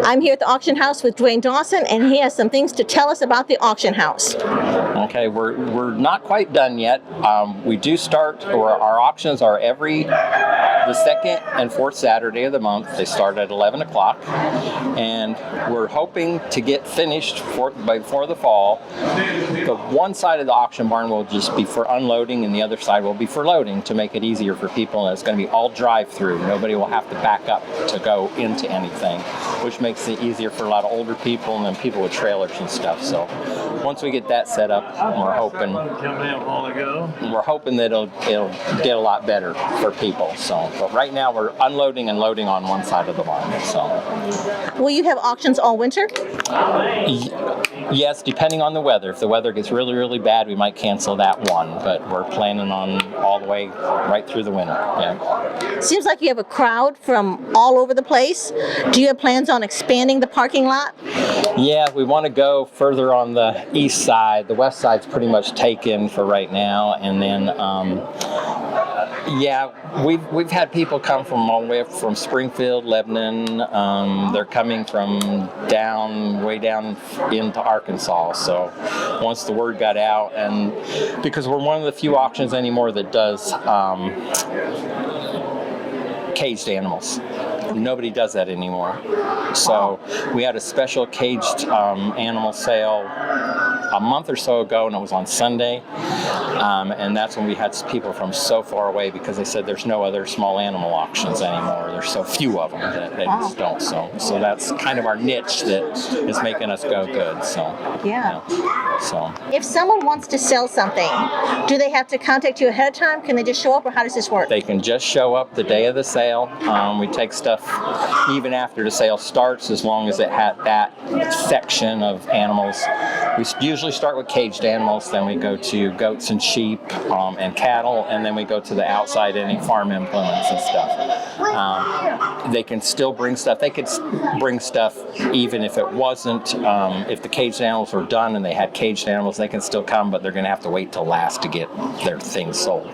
I'm here at the auction house with Duane Dawson, and he has some things to tell us about the auction house. Okay, we're not quite done yet. We do start, or our auctions are the second and fourth Saturday of the month. They start at 11 o'clock, and we're hoping to get finished before the fall. The one side of the auction barn will just be for unloading, and the other side will be for loading to make it easier for people, and it's going to be all drive-through. Nobody will have to back up to go into anything, which makes it easier for a lot of older people and then people with trailers and stuff. So once we get that set up, we're hoping that it'll get a lot better for people. So, but right now we're unloading and loading on one side of the barn. So, will you have auctions all winter? Yes, depending on the weather. If the weather gets really, really bad, we might cancel that one. But we're planning on all the way right through the winter. Yeah. Seems like you have a crowd from all over the place. Do you have plans on expanding the parking lot? Yeah, we want to go further on the east side. The west side's pretty much taken for right now, and then we've had people come from all the way up from Springfield, Lebanon. They're coming from way down into Arkansas. So once the word got out, and because we're one of the few auctions anymore that does caged animals. Nobody does that anymore. So we had a special caged animal sale a month or so ago, and it was on Sunday. And that's when we had people from so far away, because they said there's no other small animal auctions anymore. There's so few of them that they just don't. So that's kind of our niche that is making us go good. So yeah. So if someone wants to sell something, do they have to contact you ahead of time? Can they just show up, or how does this work? They can just show up the day of the sale. We take stuff even after the sale starts, as long as it had that section of animals. We usually start with caged animals, then we go to goats and sheep and cattle, and then we go to the outside, any farm implements and stuff. They can still bring stuff. They could bring stuff even if it wasn't, if the caged animals were done and they had caged animals, they can still come, but they're going to have to wait till last to get their things sold.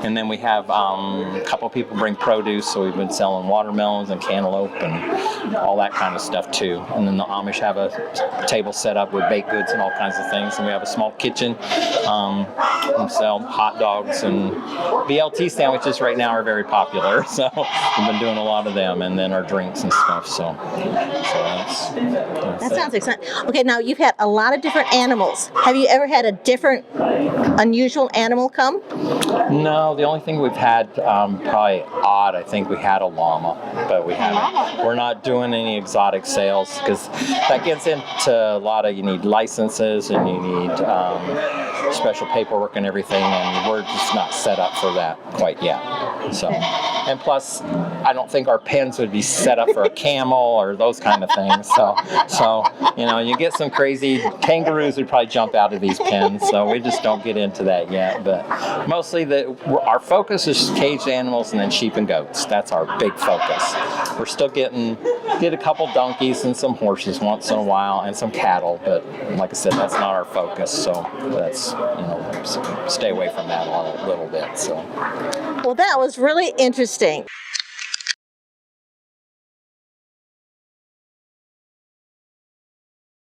And then we have a couple people bring produce, so we've been selling watermelons and cantaloupe and all that kind of stuff too. And then the Amish have a table set up with baked goods and all kinds of things. And we have a small kitchen. We sell hot dogs, and BLT sandwiches right now are very popular. So we've been doing a lot of them, and then our drinks and stuff. So that's that sounds exciting. Okay, now you've had a lot of different animals. Have you ever had a different, unusual animal come? No, the only thing we've had probably odd, I think we had a llama, but we haven't. We're not doing any exotic sales, because that gets into a lot of, you need licenses and you need special paperwork and everything, and we're just not set up for that quite yet. So, and plus, I don't think our pens would be set up for a camel or those kind of things. So you get some crazy kangaroos would probably jump out of these pens. So we just don't get into that yet. But mostly our focus is caged animals and then sheep and goats. That's our big focus. We're still get a couple donkeys and some horses once in a while, and some cattle. But like I said, that's not our focus. So that's stay away from that a little bit. So. Well, that was really interesting.